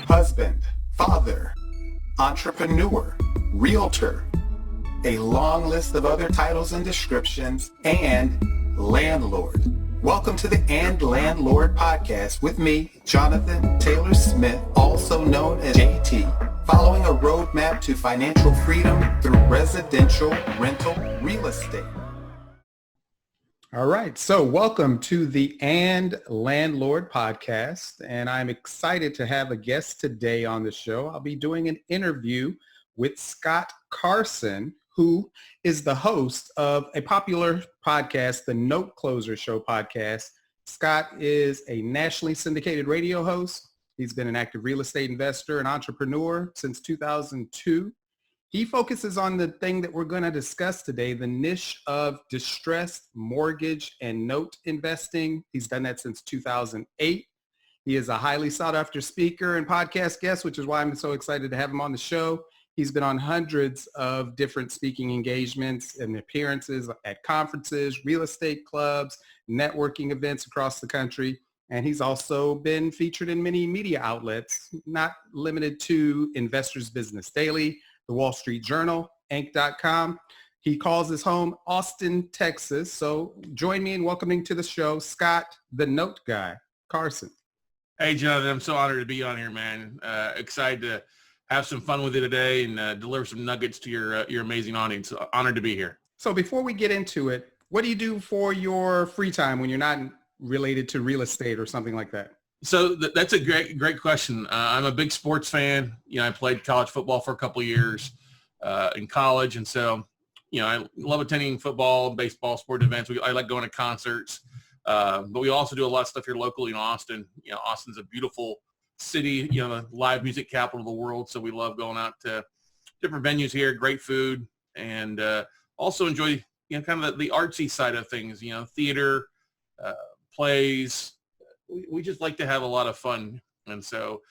Husband, father, entrepreneur, realtor, a long list of other titles and descriptions, and landlord. Welcome to the And Landlord podcast with me, Jonathan Taylor Smith, also known as JT, following a roadmap to financial freedom through residential rental real estate. All right, so welcome to the And Landlord podcast, and I'm excited to have a guest today on the show. I'll be doing an interview with Scott Carson, who is the host of a popular podcast, the Note Closer Show podcast. Scott is a nationally syndicated radio host. He's been an active real estate investor and entrepreneur since 2002. He focuses on the thing that we're going to discuss today, the niche of distressed mortgage and note investing. He's done that since 2008. He is a highly sought after speaker and podcast guest, which is why I'm so excited to have him on the show. He's been on hundreds of different speaking engagements and appearances at conferences, real estate clubs, networking events across the country. And he's also been featured in many media outlets, not limited to Investors Business Daily, the Wall Street Journal, Inc.com. He calls his home Austin, Texas. So join me in welcoming to the show, Scott, the Note Guy, Carson. Hey, Jonathan, I'm so honored to be on here, man. Excited to have some fun with you today and deliver some nuggets to your amazing audience. Honored to be here. So before we get into it, what do you do for your free time when you're not related to real estate or something like that? So that's a great question. I'm a big sports fan. I played college football for a couple of years in college. And so, I love attending football, baseball, sport events. I like going to concerts. But we also do a lot of stuff here locally in Austin. Austin's a beautiful city, the live music capital of the world. So we love going out to different venues here, great food, and also enjoy, kind of the artsy side of things, theater, plays. We just like to have a lot of fun. And so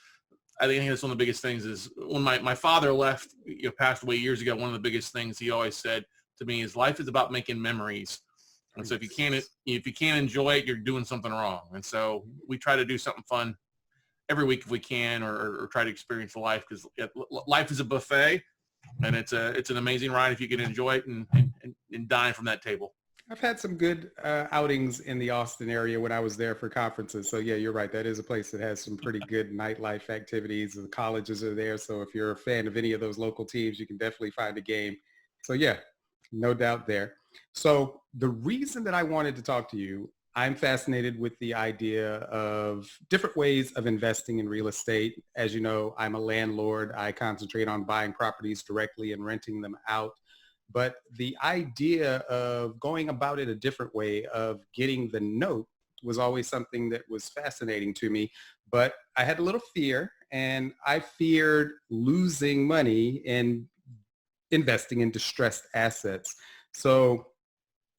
I think that's one of the biggest things is when my father left, passed away years ago, one of the biggest things he always said to me is life is about making memories. And so if you can't enjoy it, you're doing something wrong. And so we try to do something fun every week if we can, or try to experience life, because life is a buffet, and it's an amazing ride if you can enjoy it and dine from that table. I've had some good outings in the Austin area when I was there for conferences. So yeah, you're right. That is a place that has some pretty good nightlife activities. The colleges are there. So if you're a fan of any of those local teams, you can definitely find a game. So yeah, no doubt there. So the reason that I wanted to talk to you, I'm fascinated with the idea of different ways of investing in real estate. As you know, I'm a landlord. I concentrate on buying properties directly and renting them out. But the idea of going about it a different way, of getting the note, was always something that was fascinating to me. But I had a little fear, and I feared losing money in investing in distressed assets. So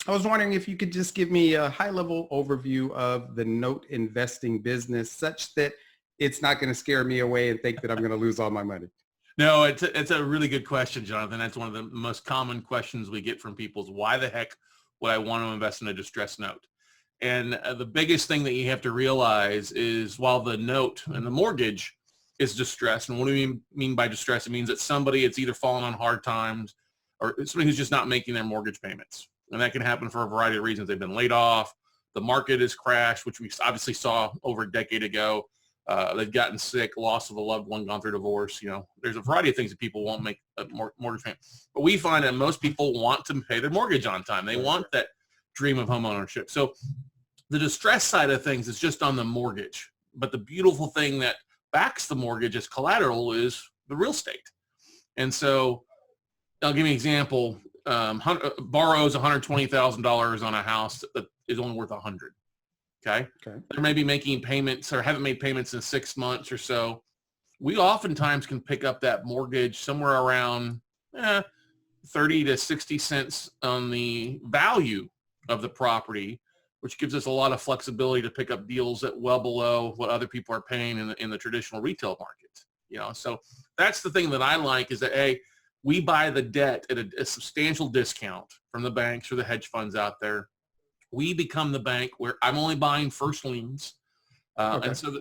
I was wondering if you could just give me a high-level overview of the note investing business, such that it's not going to scare me away and think that I'm going to lose all my money. No, it's a really good question, Jonathan. That's one of the most common questions we get from people is why the heck would I want to invest in a distressed note? And the biggest thing that you have to realize is while the note and the mortgage is distressed, and what do we mean by distress? It means that somebody, it's either fallen on hard times or somebody who's just not making their mortgage payments. And that can happen for a variety of reasons. They've been laid off. The market has crashed, which we obviously saw over a decade ago. They've gotten sick, loss of a loved one, gone through divorce. There's a variety of things that people won't make a mortgage payment. But we find that most people want to pay their mortgage on time. They want that dream of home ownership. So the distress side of things is just on the mortgage. But the beautiful thing that backs the mortgage as collateral is the real estate. And so I'll give you an example. Borrows $120,000 on a house that is only worth $100,000. Okay. They may be making payments or haven't made payments in 6 months or so. We oftentimes can pick up that mortgage somewhere around 30 to 60 cents on the value of the property, which gives us a lot of flexibility to pick up deals at well below what other people are paying in the traditional retail market. So that's the thing that I like is that, hey, we buy the debt at a substantial discount from the banks or the hedge funds out there. We become the bank where I'm only buying first liens. Okay. And so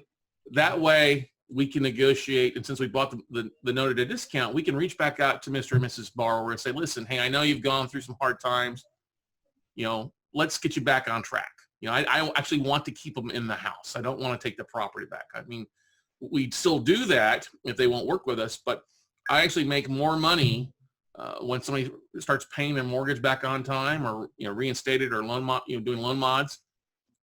That way we can negotiate. And since we bought the note at a discount, we can reach back out to Mr. and Mrs. Borrower and say, listen, hey, I know you've gone through some hard times. Let's get you back on track. I actually want to keep them in the house. I don't want to take the property back. I mean, we'd still do that if they won't work with us, but I actually make more money when somebody starts paying their mortgage back on time, or reinstated, or doing loan mods,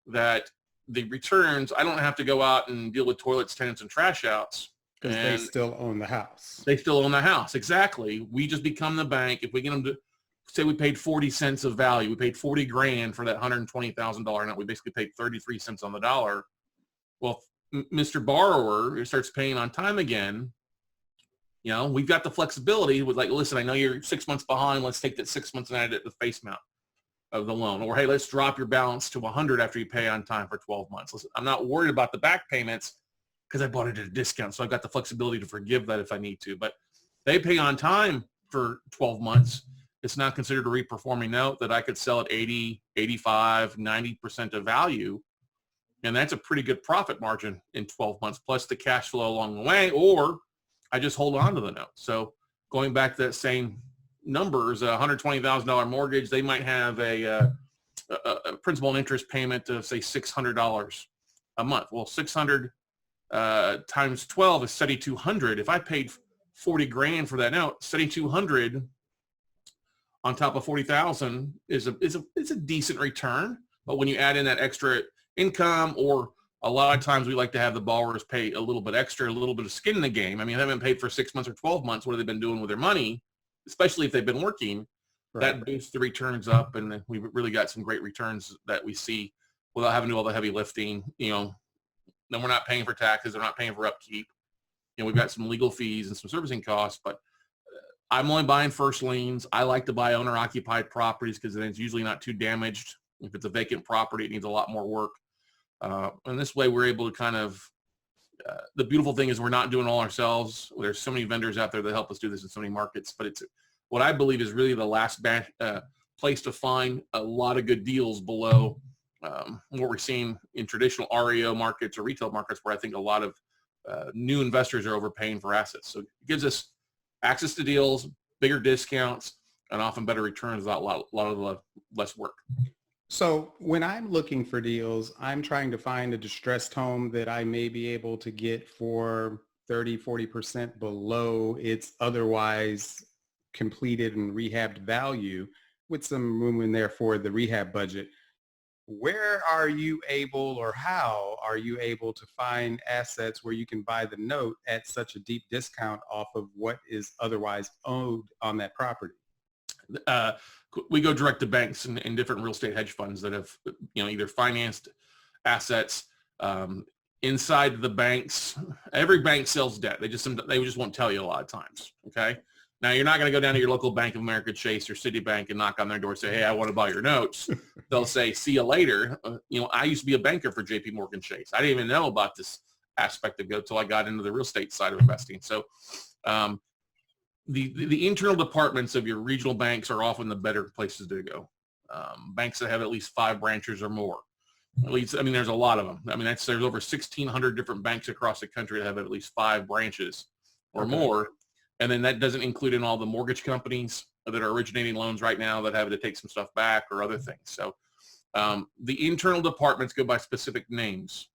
that the returns, I don't have to go out and deal with toilets, tenants, and trash outs. Because they still own the house. They still own the house. Exactly. We just become the bank. If we get them to say we paid 40 cents of value, we paid 40 grand for that $120,000 note. We basically paid 33 cents on the dollar. Well, Mr. Borrower starts paying on time again. We've got the flexibility with, like, listen, I know you're 6 months behind. Let's take that 6 months and add it to the face amount of the loan. Or, hey, let's drop your balance to 100 after you pay on time for 12 months. Listen, I'm not worried about the back payments because I bought it at a discount. So I've got the flexibility to forgive that if I need to. But they pay on time for 12 months. It's not considered a reperforming note that I could sell at 80, 85, 90% of value. And that's a pretty good profit margin in 12 months, plus the cash flow along the way, or I just hold on to the note. So going back to that same numbers, a $120,000 mortgage, they might have a principal and interest payment of, say, $600 a month. Well, 600 times 12 is 7,200. If I paid 40 grand for that note, 7,200 on top of 40,000 is a decent return. But when you add in that extra income, or a lot of times we like to have the borrowers pay a little bit extra, a little bit of skin in the game. I mean, they haven't paid for 6 months or 12 months. What have they been doing with their money? Especially if they've been working, right. That boosts the returns up, and we've really got some great returns that we see without having to do all the heavy lifting. Then we're not paying for taxes. They're not paying for upkeep. We've got some legal fees and some servicing costs, but I'm only buying first liens. I like to buy owner-occupied properties because then it's usually not too damaged. If it's a vacant property, it needs a lot more work. And this way we're able to kind of, the beautiful thing is we're not doing it all ourselves. There's so many vendors out there that help us do this in so many markets, but it's what I believe is really the last place to find a lot of good deals below what we're seeing in traditional REO markets or retail markets, where I think a lot of new investors are overpaying for assets. So it gives us access to deals, bigger discounts, and often better returns without a lot of less work. So when I'm looking for deals, I'm trying to find a distressed home that I may be able to get for 30, 40% below its otherwise completed and rehabbed value, with some room in there for the rehab budget. Where are you able, or how are you able to find assets where you can buy the note at such a deep discount off of what is otherwise owed on that property? We go direct to banks and different real estate hedge funds that have, either financed assets inside the banks. Every bank sells debt. They just won't tell you a lot of times. Okay. Now, you're not going to go down to your local Bank of America, Chase, or Citibank and knock on their door and say, hey, I want to buy your notes. They'll say, see you later. I used to be a banker for JP Morgan Chase. I didn't even know about this aspect of it until I got into the real estate side of investing. So the internal departments of your regional banks are often the better places to go. Banks that have at least 5 branches or more. At least, there's a lot of them. There's over 1,600 different banks across the country that have at least 5 branches or more. And then that doesn't include in all the mortgage companies that are originating loans right now that have to take some stuff back or other things. So the internal departments go by specific names,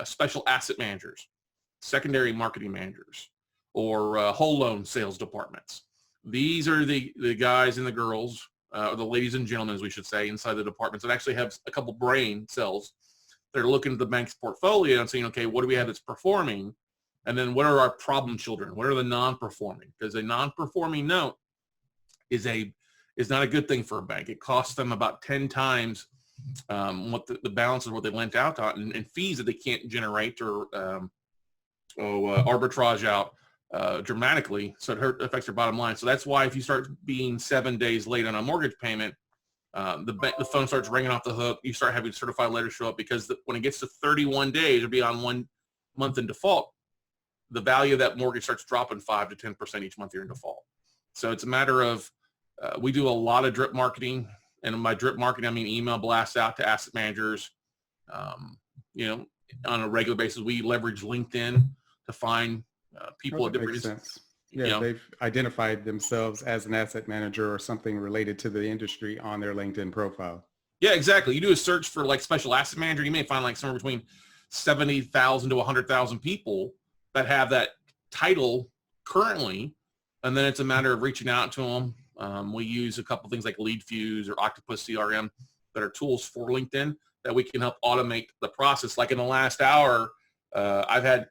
special asset managers, secondary marketing managers, or whole loan sales departments. These are the guys and the girls, or the ladies and gentlemen, as we should say, inside the departments that actually have a couple brain cells. They're looking at the bank's portfolio and saying, okay, what do we have that's performing? And then what are our problem children? What are the non-performing? Because a non-performing note is not a good thing for a bank. It costs them about 10 times what the balance is, what they lent out on, and fees that they can't generate or arbitrage out dramatically. So it affects their bottom line. So that's why if you start being 7 days late on a mortgage payment, the phone starts ringing off the hook. You start having certified letters show up because when it gets to 31 days or beyond 1 month in default, the value of that mortgage starts dropping 5 to 10% each month you're in default. So it's a matter of, we do a lot of drip marketing, and by drip marketing, I mean email blasts out to asset managers. on a regular basis. We leverage LinkedIn to find people at different. Makes sense. Yeah, they've identified themselves as an asset manager or something related to the industry on their LinkedIn profile. Yeah, exactly. You do a search for like special asset manager, you may find like somewhere between 70,000 to 100,000 people that have that title currently, and then it's a matter of reaching out to them. We use a couple things like LeadFuse or Octopus CRM that are tools for LinkedIn that we can help automate the process. Like in the last hour, I've had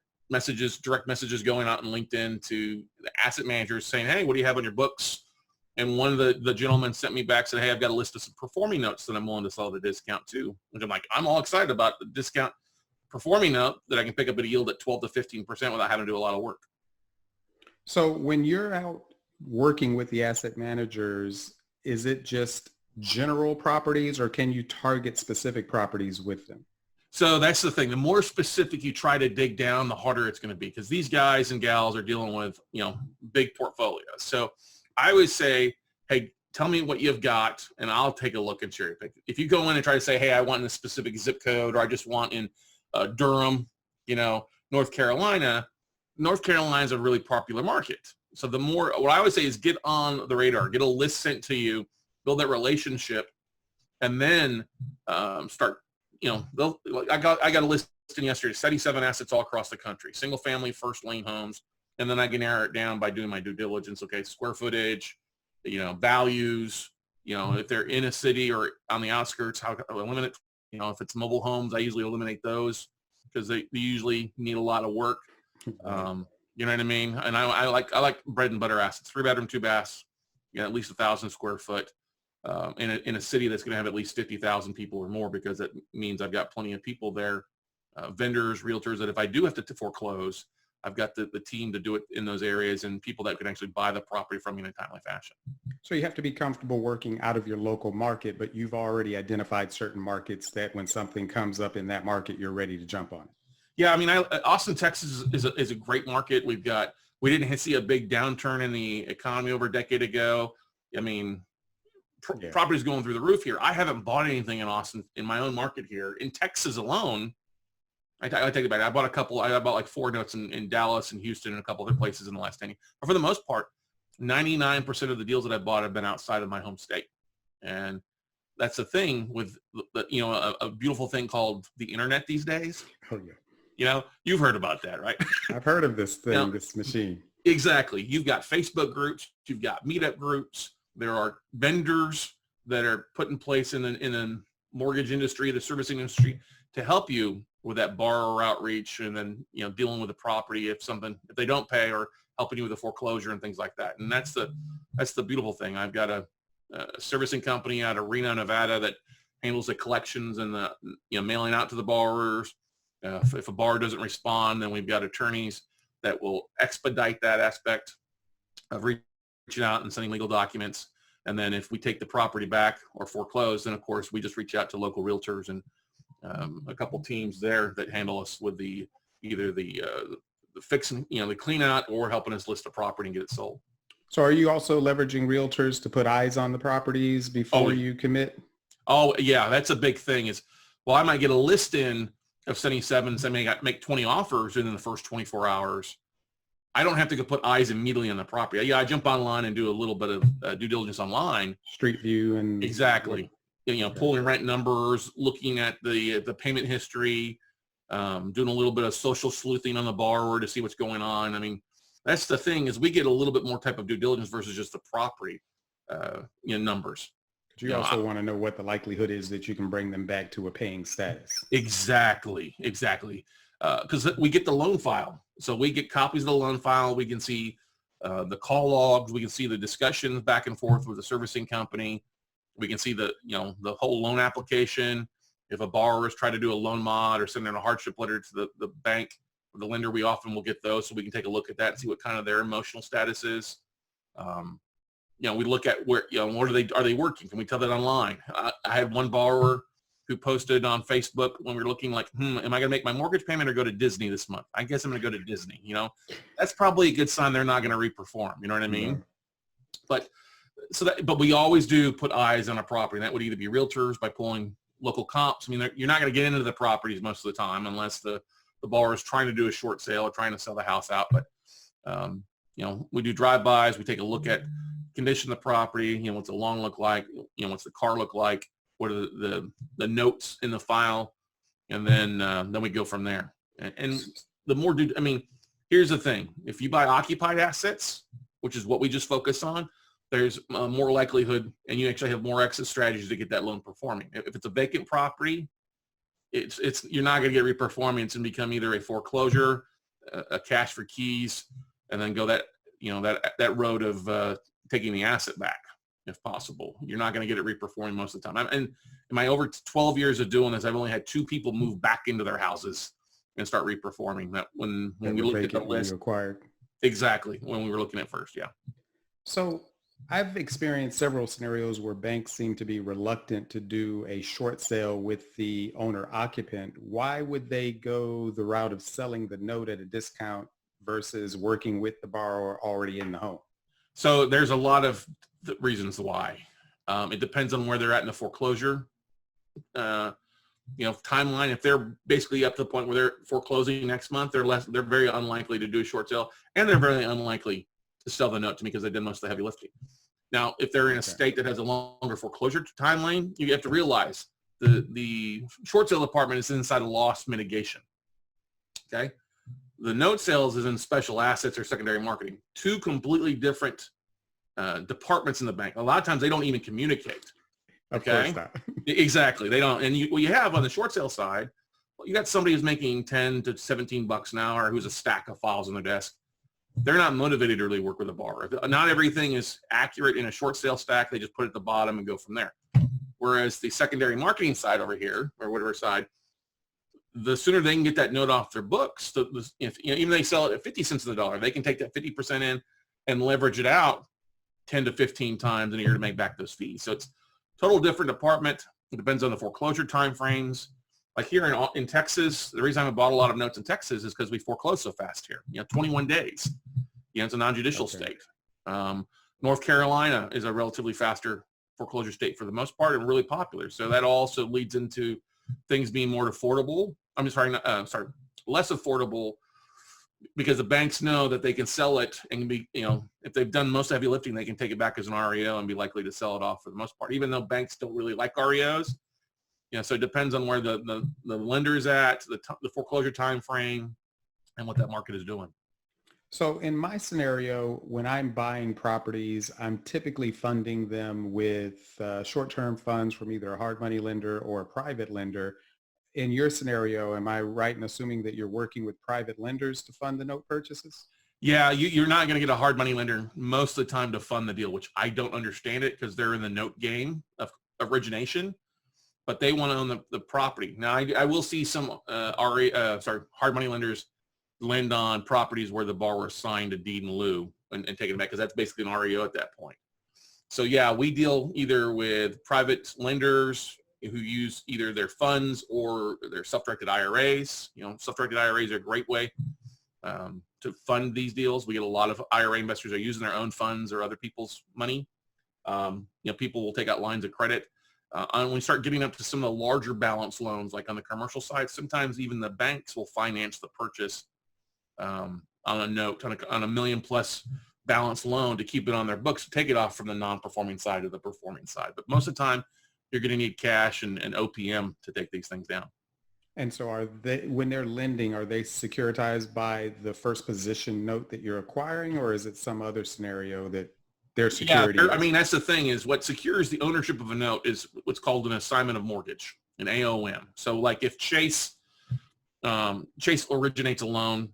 direct messages going out in LinkedIn to the asset managers saying, hey, what do you have on your books? And one of the gentlemen sent me back, said, hey, I've got a list of some performing notes that I'm willing to sell at a discount too. Which I'm like, I'm all excited about the discount performing note that I can pick up at a yield at 12 to 15% without having to do a lot of work. So when you're out working with the asset managers, is it just general properties or can you target specific properties with them? So that's the thing. The more specific you try to dig down, the harder it's going to be, because these guys and gals are dealing with, big portfolios. So I always say, hey, tell me what you've got and I'll take a look and cherry pick. If you go in and try to say, hey, I want in a specific zip code, or I just want in Durham, North Carolina is a really popular market. So what I always say is get on the radar, get a list sent to you, build that relationship, and then start. I got a list in yesterday, 77 assets all across the country, single family, first lien homes. And then I can narrow it down by doing my due diligence. Okay. Square footage, values, if they're in a city or on the outskirts, how I eliminate, if it's mobile homes, I usually eliminate those because they usually need a lot of work. You know what I mean? And I like bread and butter assets, 3-bedroom, 2 baths, at least 1,000 square foot. In a city that's going to have at least 50,000 people or more, because that means I've got plenty of people there, vendors, realtors, that if I do have to foreclose, I've got the team to do it in those areas, and people that can actually buy the property from me in a timely fashion. So you have to be comfortable working out of your local market, but you've already identified certain markets that when something comes up in that market, you're ready to jump on. Yeah, Austin, Texas is a great market. We didn't see a big downturn in the economy over a decade ago. Properties going through the roof here. I haven't bought anything in Austin in my own market here. In Texas alone, I take it back. I bought like 4 notes in Dallas and Houston and a couple other places in the last 10 years. But for the most part, 99% of the deals that I bought have been outside of my home state. And that's the thing with, a beautiful thing called the internet these days. Oh, yeah. You've heard about that, right? I've heard of this thing, this machine. Exactly. You've got Facebook groups. You've got meetup groups. There are vendors that are put in place in the mortgage industry, the servicing industry, to help you with that borrower outreach, and then dealing with the property if they don't pay, or helping you with the foreclosure and things like that. And that's the beautiful thing. I've got a servicing company out of Reno, Nevada, that handles the collections and the mailing out to the borrowers. If a borrower doesn't respond, then we've got attorneys that will expedite that aspect of reaching out and sending legal documents. And then if we take the property back or foreclose, then of course we just reach out to local realtors and a couple teams there that handle us with either the fixing, the clean out, or helping us list a property and get it sold. So are you also leveraging realtors to put eyes on the properties before you commit? Oh yeah, that's a big thing. I might get a list in of 77, so I may make 20 offers within the first 24 hours. I don't have to go put eyes immediately on the property. Yeah, I jump online and do a little bit of due diligence online. Street view and exactly. Pulling rent numbers, looking at the payment history, doing a little bit of social sleuthing on the borrower to see what's going on. That's the thing, is we get a little bit more type of due diligence versus just the property numbers. But you also want to know what the likelihood is that you can bring them back to a paying status. Exactly. Because we get the loan file. So we get copies of the loan file. We can see the call logs. We can see the discussions back and forth with the servicing company. We can see the whole loan application. If a borrower is trying to do a loan mod or send in a hardship letter to the bank or the lender, we often will get those, so we can take a look at that and see what kind of their emotional status is. We look at where, what are they working? Can we tell that online? I had one borrower who posted on Facebook when we were looking like, am I going to make my mortgage payment or go to Disney this month? I guess I'm going to go to Disney. That's probably a good sign they're not going to reperform. You know what I mean? Yeah. But we always do put eyes on a property. And that would either be realtors by pulling, local comps. I mean, you're not going to get into the properties most of the time unless the borrower is trying to do a short sale or trying to sell the house out. But, we do drive-bys. We take a look at condition of the property. What's the loan look like? What's the car look like? What are the notes in the file? And then we go from there. And the more here's the thing. If you buy occupied assets, which is what we just focus on, there's more likelihood, and you actually have more exit strategies to get that loan performing. If it's a vacant property, you're not going to get reperforming. It's going to become either a foreclosure, a cash for keys, and then go that road of taking the asset back if possible. You're not going to get it reperforming most of the time. And in my over 12 years of doing this, I've only had 2 people move back into their houses and start reperforming. That when we looked at the list, acquired. Exactly, when we were looking at first, yeah. So I've experienced several scenarios where banks seem to be reluctant to do a short sale with the owner occupant. Why would they go the route of selling the note at a discount versus working with the borrower already in the home? So there's a lot of reasons why. It depends on where they're at in the foreclosure timeline. If they're basically up to the point where they're foreclosing next month, they're very unlikely to do a short sale, and they're very unlikely to sell the note to me because they did most of the heavy lifting. Now, if they're in a state that has a longer foreclosure timeline, you have to realize the short sale department is inside of loss mitigation. Okay. The note sales is in special assets or secondary marketing, 2 completely different departments in the bank. A lot of times they don't even communicate. Okay. Of course not. Exactly. They don't. And what you have on the short sale side, you got somebody who's making 10 to 17 bucks an hour, who's a stack of files on their desk. They're not motivated to really work with a borrower. Not everything is accurate in a short sale stack. They just put it at the bottom and go from there. Whereas the secondary marketing side over here, or whatever side, the sooner they can get that note off their books, even they sell it at 50 cents on the dollar, they can take that 50% in and leverage it out 10 to 15 times in a year to make back those fees. So it's total different department. It depends on the foreclosure timeframes. Like here in Texas, the reason I haven't bought a lot of notes in Texas is because we foreclose so fast here. 21 days. It's a non-judicial state. North Carolina is a relatively faster foreclosure state for the most part and really popular. So that also leads into things being more affordable. Less affordable, because the banks know that they can sell it and be, if they've done most heavy lifting, they can take it back as an REO and be likely to sell it off for the most part, even though banks don't really like REOs. So it depends on where the lender is at, the foreclosure time frame, and what that market is doing. So in my scenario, when I'm buying properties, I'm typically funding them with short-term funds from either a hard money lender or a private lender. In your scenario, am I right in assuming that you're working with private lenders to fund the note purchases? Yeah, you're not going to get a hard money lender most of the time to fund the deal, which I don't understand it because they're in the note game of origination, but they want to own the property. Now, I will see some hard money lenders lend on properties where the borrower signed a deed in lieu and take it back, because that's basically an REO at that point. So yeah, we deal either with private lenders who use either their funds or their self-directed IRAs. Self-directed IRAs are a great way to fund these deals. We get a lot of IRA investors that are using their own funds or other people's money. People will take out lines of credit. And when we start getting up to some of the larger balance loans, like on the commercial side, sometimes even the banks will finance the purchase on a note, on a $1 million plus balance loan to keep it on their books, to take it off from the non-performing side to the performing side. But most of the time, you're going to need cash and OPM to take these things down. And so when they're lending, are they securitized by the first position note that you're acquiring, or is it some other scenario that their security? Yeah, that's the thing, is what secures the ownership of a note is what's called an assignment of mortgage, an AOM. So like if Chase originates a loan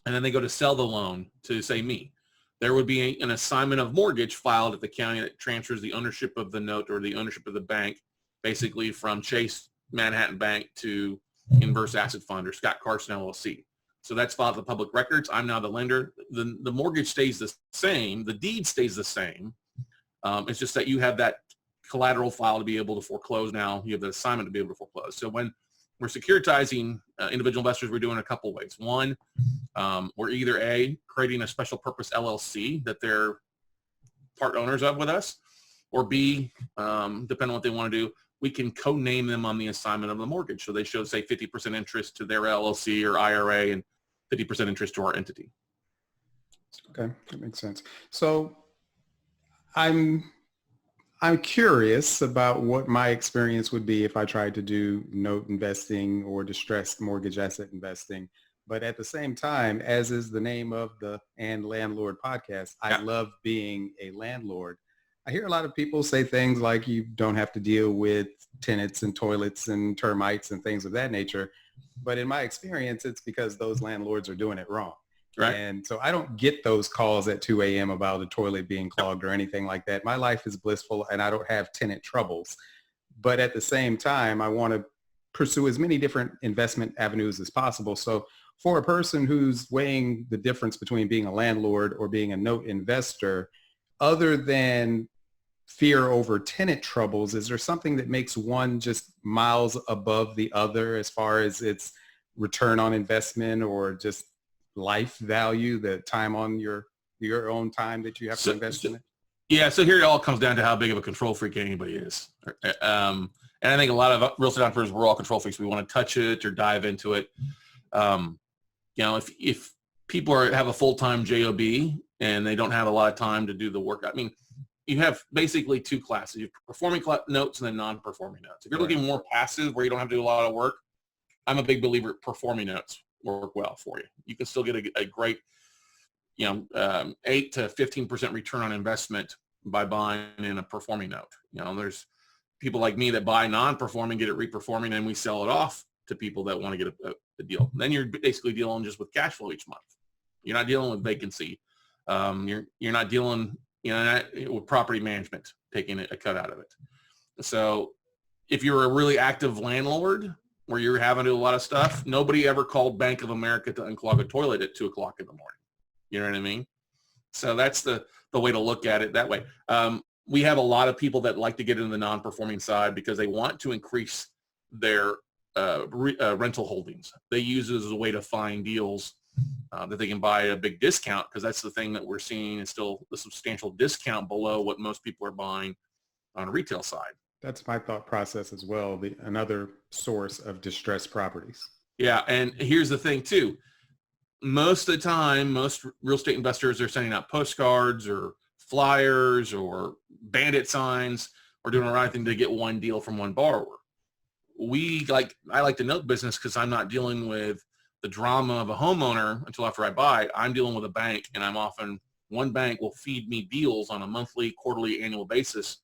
and then they go to sell the loan to, say, me, there would be an assignment of mortgage filed at the county that transfers the ownership of the note or the ownership of the bank, basically from Chase Manhattan Bank to Inverse Asset Fund or Scott Carson LLC. So that's filed at the public records. I'm now the lender. The mortgage stays the same. The deed stays the same. It's just that you have that collateral file to be able to foreclose now. You have the assignment to be able to foreclose. So when we're securitizing individual investors, we're doing a couple ways. One, we're either creating a special purpose LLC that they're part owners of with us, or B, depending on what they want to do, we can co-name them on the assignment of the mortgage. So they show, say, 50% interest to their LLC or IRA and 50% interest to our entity. Okay, that makes sense. So I'm curious about what my experience would be if I tried to do note investing or distressed mortgage asset investing. But at the same time, as is the name of the Landlord podcast, I love being a landlord. I hear a lot of people say things like you don't have to deal with tenants and toilets and termites and things of that nature. But in my experience, it's because those landlords are doing it wrong. Right. And so I don't get those calls at 2 a.m. about a toilet being clogged or anything like that. My life is blissful and I don't have tenant troubles. But at the same time, I want to pursue as many different investment avenues as possible. So for a person who's weighing the difference between being a landlord or being a note investor, other than fear over tenant troubles, is there something that makes one just miles above the other as far as its return on investment or just life value, the time on your own time that you have to invest in it? Yeah, so here it all comes down to how big of a control freak anybody is. And I think a lot of real estate entrepreneurs, we're all control freaks. We want to touch it or dive into it. If people have a full-time job and they don't have a lot of time to do the work, I mean, you have basically two classes. You have performing notes and then non-performing notes. If you're looking more passive where you don't have to do a lot of work, I'm a big believer performing notes work well for you. You can still get a great, 8 to 15% return on investment by buying in a performing note. There's people like me that buy non-performing, get it reperforming, and we sell it off to people that want to get a deal. And then you're basically dealing just with cash flow each month. You're not dealing with vacancy. You're not dealing, with property management taking a cut out of it. So if you're a really active landlord where you're having to do a lot of stuff, nobody ever called Bank of America to unclog a toilet at 2 o'clock in the morning. You know what I mean? So that's the way to look at it that way. We have a lot of people that like to get into the non-performing side because they want to increase their rental holdings. They use it as a way to find deals that they can buy at a big discount, because that's the thing that we're seeing is still a substantial discount below what most people are buying on a retail side. That's my thought process as well. Another source of distressed properties. Yeah. And here's the thing too. Most of the time, most real estate investors are sending out postcards or flyers or bandit signs or doing the right thing to get one deal from one borrower. I like the note business because I'm not dealing with the drama of a homeowner until after I buy. I'm dealing with a bank, and one bank will feed me deals on a monthly, quarterly, annual basis.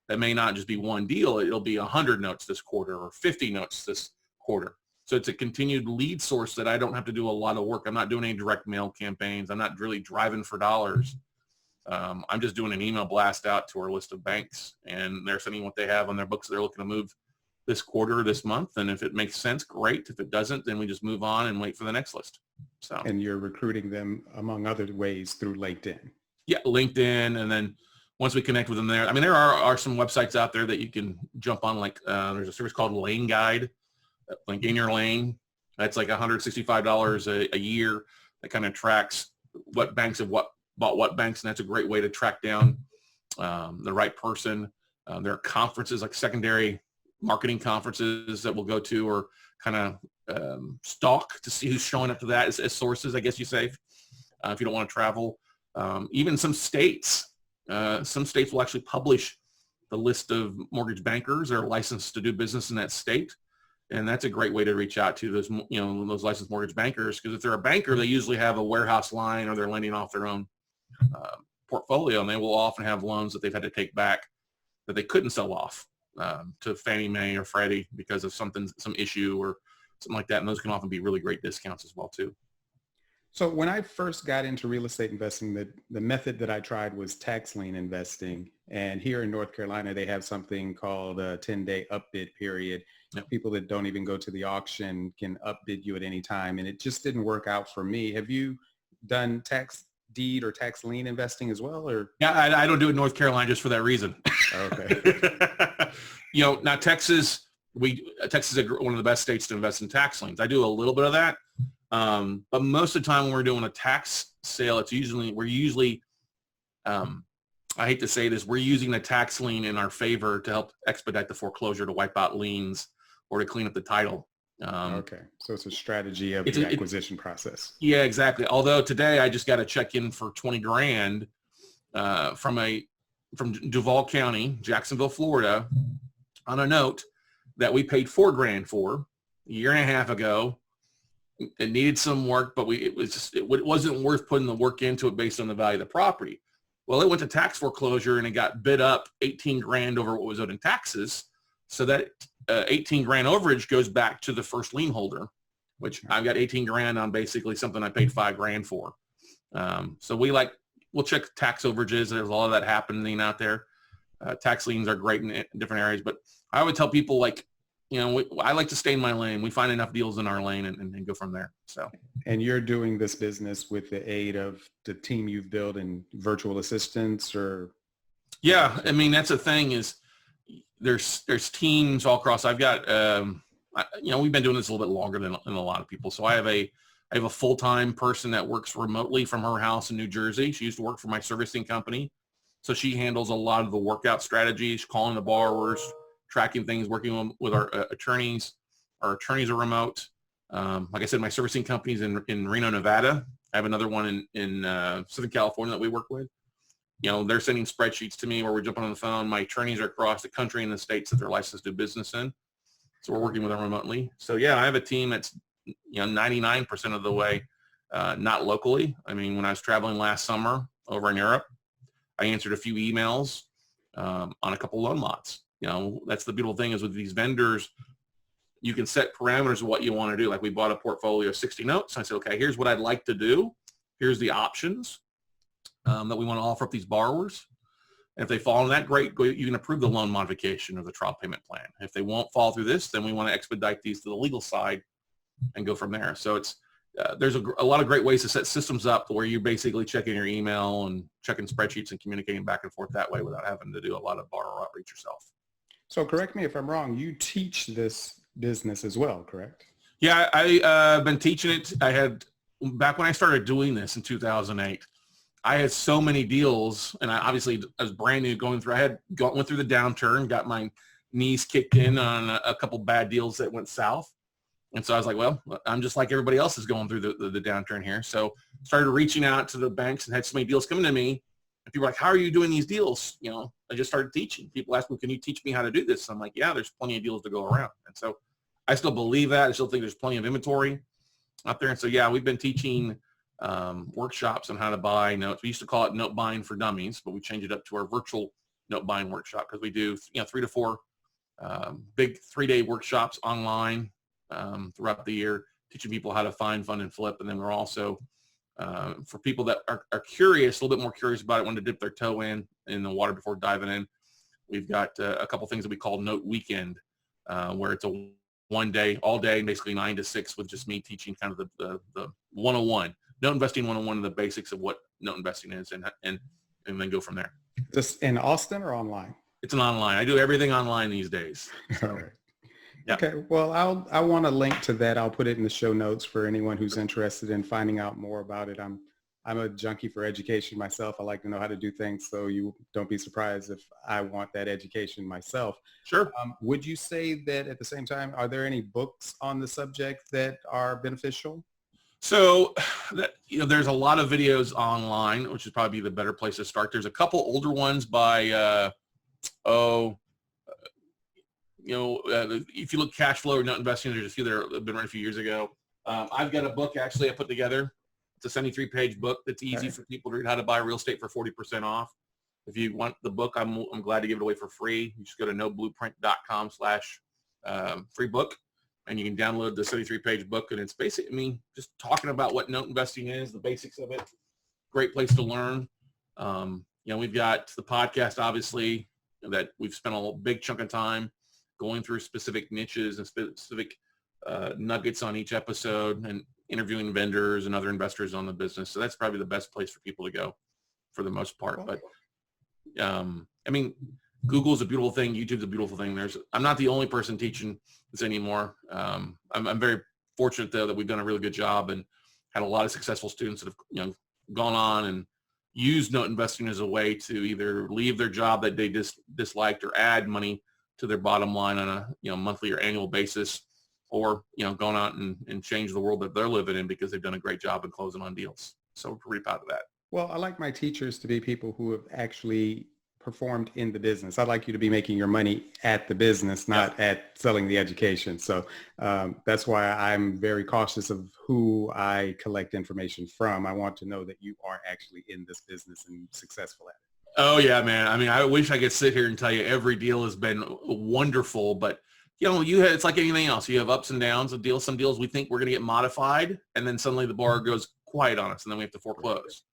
That may not just be one deal. It'll be 100 notes this quarter or 50 notes this quarter. So it's a continued lead source that I don't have to do a lot of work. I'm not doing any direct mail campaigns. I'm not really driving for dollars. I'm just doing an email blast out to our list of banks, and they're sending what they have on their books they're looking to move this quarter, this month. And if it makes sense, great. If it doesn't, then we just move on and wait for the next list. So. And you're recruiting them among other ways through LinkedIn. Yeah, LinkedIn. And then once we connect with them there, I mean, there are some websites out there that you can jump on. Like there's a service called Lane Guide, like In Your Lane. That's like $165 a year. That kind of tracks what banks have bought what banks. And that's a great way to track down the right person. There are conferences like secondary marketing conferences that we'll go to, or kind of stalk to see who's showing up to that as sources, I guess you say, if you don't want to travel. Even some states will actually publish the list of mortgage bankers that are licensed to do business in that state. And that's a great way to reach out to those licensed mortgage bankers, because if they're a banker, they usually have a warehouse line or they're lending off their own portfolio, and they will often have loans that they've had to take back that they couldn't sell off to Fannie Mae or Freddie because of some issue or something like that. And those can often be really great discounts as well too. So when I first got into real estate investing, the method that I tried was tax lien investing. And here in North Carolina, they have something called a 10-day upbid period. Yep. People that don't even go to the auction can upbid you at any time. And it just didn't work out for me. Have you done tax deed or tax lien investing as well? Or yeah, I don't do it in North Carolina just for that reason. Okay. Now Texas is one of the best states to invest in tax liens. I do a little bit of that. But most of the time when we're doing a tax sale, we're usually I hate to say this, we're using the tax lien in our favor to help expedite the foreclosure, to wipe out liens, or to clean up the title. Okay. So it's a strategy of It's the acquisition process. Yeah, exactly. Although today I just got a check in for 20 grand from Duval County, Jacksonville, Florida, on a note that we paid 4 grand for a year and a half ago. It needed some work, but it wasn't worth putting the work into it based on the value of the property. Well, it went to tax foreclosure and it got bid up 18 grand over what was owed in taxes. So that 18 grand overage goes back to the first lien holder, which I've got 18 grand on basically something I paid 5 grand for. So we'll check tax overages. There's a lot of that happening out there. Tax liens are great in different areas, but I would tell people, I like to stay in my lane. We find enough deals in our lane and go from there. So. And you're doing this business with the aid of the team you've built and virtual assistants, or? Yeah, I mean, that's the thing is there's teams all across. I've got, we've been doing this a little bit longer than a lot of people. So I have a full-time person that works remotely from her house in New Jersey. She used to work for my servicing company. So she handles a lot of the workout strategies, calling the borrowers, tracking things, working with our attorneys. Our attorneys are remote. Like I said, my servicing company's in Reno, Nevada. I have another one in Southern California that we work with. They're sending spreadsheets to me where we're jumping on the phone. My attorneys are across the country in the states that they're licensed to do business in. So we're working with them remotely. So yeah, I have a team that's 99% of the way not locally. I mean, when I was traveling last summer over in Europe, I answered a few emails on a couple loan lots. That's the beautiful thing is with these vendors, you can set parameters of what you want to do. Like we bought a portfolio of 60 notes. I said, okay, here's what I'd like to do. Here's the options that we want to offer up these borrowers. And if they fall in that, great, you can approve the loan modification or the trial payment plan. If they won't fall through this, then we want to expedite these to the legal side and go from there. So it's there's a lot of great ways to set systems up where you're basically checking your email and checking spreadsheets and communicating back and forth that way without having to do a lot of borrower outreach yourself. So correct me if I'm wrong, you teach this business as well, correct? Yeah, I've been teaching it. Back when I started doing this in 2008, I had so many deals, and I was brand new going through. Went through the downturn, got my knees kicked in on a couple bad deals that went south. And so I was like, well, I'm just like everybody else is going through the downturn here. So started reaching out to the banks and had so many deals coming to me. And people were like, how are you doing these deals? I just started teaching. People ask me, can you teach me how to do this? I'm like, yeah, there's plenty of deals to go around. And so I still believe that. I still think there's plenty of inventory out there. And so, yeah, we've been teaching workshops on how to buy notes. We used to call it note buying for dummies, but we changed it up to our virtual note buying workshop because we do 3 to 4 big 3-day workshops online throughout the year, teaching people how to find, fund, and flip. And then we're also, for people that are curious, a little bit more curious about it, want to dip their toe in the water before diving in, we've got a couple things that we call Note Weekend, where it's a one day, all day, basically 9 to 6 with just me teaching kind of the 101, note investing 101, and the basics of what note investing is, and then go from there. Just in Austin or online? It's an online. I do everything online these days. So. All right. Yeah. Okay. Well, I want to link to that. I'll put it in the show notes for anyone who's interested in finding out more about it. I'm a junkie for education myself. I like to know how to do things, so you don't be surprised if I want that education myself. Sure. Would you say that at the same time, are there any books on the subject that are beneficial? So there's a lot of videos online, which is probably the better place to start. There's a couple older ones by if you look cash flow or note investing, there's a few that have been written a few years ago. I've got a book actually I put together. It's a 73-page book that's easy for people to read, how to buy real estate for 40% off. If you want the book, I'm glad to give it away for free. You just go to noblueprint.com/free book, and you can download the 73-page book. And it's basically, just talking about what note investing is, the basics of it. Great place to learn. We've got the podcast, obviously, that we've spent a big chunk of time going through specific niches and specific nuggets on each episode and interviewing vendors and other investors on the business. So that's probably the best place for people to go for the most part. But Google's a beautiful thing. YouTube's a beautiful thing. I'm not the only person teaching this anymore. I'm very fortunate though that we've done a really good job and had a lot of successful students that have gone on and use note investing as a way to either leave their job that they disliked or add money to their bottom line on a monthly or annual basis, or going out and change the world that they're living in because they've done a great job in closing on deals. So we're pretty proud of that. Well, I like my teachers to be people who have actually performed in the business. I'd like you to be making your money at the business, not at selling the education. So that's why I'm very cautious of who I collect information from. I want to know that you are actually in this business and successful at it. Oh yeah, man. I mean, I wish I could sit here and tell you every deal has been wonderful, but it's like anything else. You have ups and downs of deals. Some deals we think we're going to get modified, and then suddenly the bar goes quiet on us, and then we have to foreclose.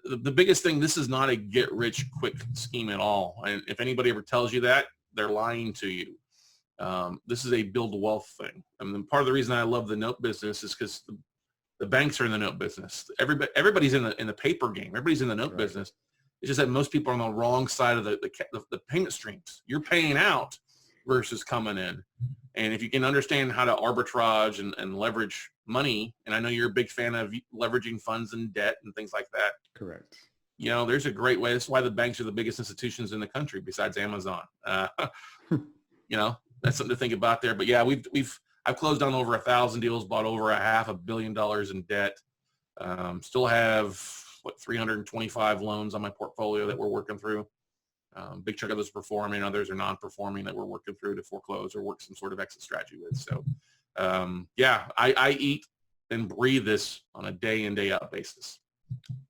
The biggest thing, this is not a get rich quick scheme at all. And if anybody ever tells you that, they're lying to you. This is a build wealth thing. I mean, part of the reason I love the note business is because the banks are in the note business. Everybody's in the paper game. Everybody's in the note business. It's just that most people are on the wrong side of the payment streams. You're paying out versus coming in. And if you can understand how to arbitrage and leverage money, and I know you're a big fan of leveraging funds and debt and things like that. Correct. There's a great way. That's why the banks are the biggest institutions in the country besides Amazon. That's something to think about there. But yeah, I've closed on over 1,000 deals, bought over $500 million in debt. Still have 325 loans on my portfolio that we're working through. Big chunk of those are performing, others are non-performing that we're working through to foreclose or work some sort of exit strategy with. So I eat and breathe this on a day in, day out basis.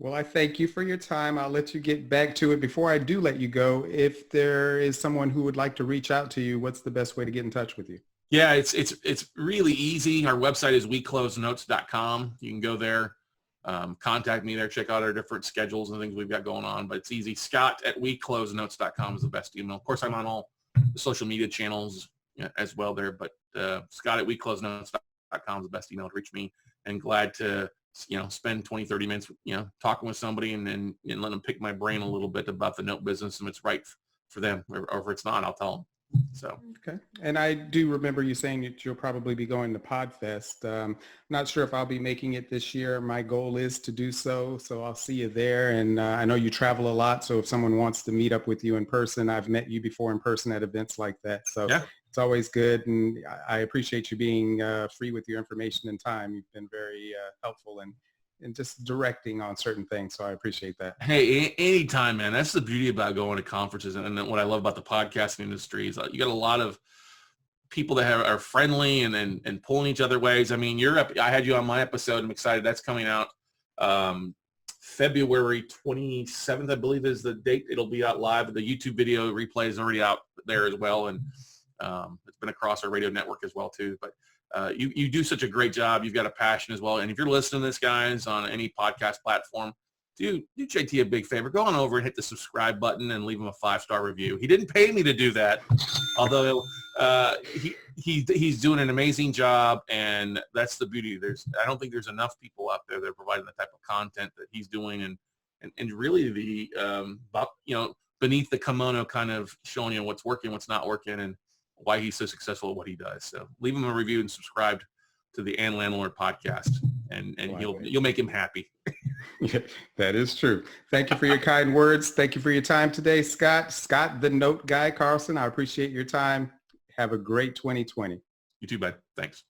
Well, I thank you for your time. I'll let you get back to it. Before I do let you go, if there is someone who would like to reach out to you, what's the best way to get in touch with you? Yeah, it's really easy. Our website is weclosenotes.com. You can go there. Contact me there, check out our different schedules and things we've got going on, but it's easy. Scott@weclosenotes.com is the best email. Of course, I'm on all the social media channels as well there, but Scott@weclosenotes.com is the best email to reach me, and glad to spend 20-30 minutes talking with somebody and let them pick my brain a little bit about the note business, and if it's right for them, or if it's not, I'll tell them. So okay. And I do remember you saying that you'll probably be going to PodFest. Not sure if I'll be making it this year. My goal is to do so I'll see you there. And I know you travel a lot, so if someone wants to meet up with you in person, I've met you before in person at events like that, so yeah. It's always good, and I appreciate you being free with your information and time. You've been very helpful and just directing on certain things. So I appreciate that. Hey, anytime, man. That's the beauty about going to conferences. And what I love about the podcasting industry is you got a lot of people that are friendly and pulling each other ways. I mean, I had you on my episode. I'm excited. That's coming out February 27th, I believe is the date. It'll be out live. The YouTube video replay is already out there as well. And it's been across our radio network as well too. But you do such a great job. You've got a passion as well. And if you're listening to this, guys, on any podcast platform, do JT a big favor. Go on over and hit the subscribe button and leave him a 5-star review. He didn't pay me to do that, although he's doing an amazing job, and that's the beauty. I don't think there's enough people out there that are providing the type of content that he's doing, and really the beneath the kimono kind of showing you what's working, what's not working, and why he's so successful at what he does. So leave him a review and subscribe to the Landlord podcast, and you'll make him happy. Yeah, that is true. Thank you for your kind words. Thank you for your time today, Scott. Scott, the note guy, Carson. I appreciate your time. Have a great 2020. You too, bud. Thanks.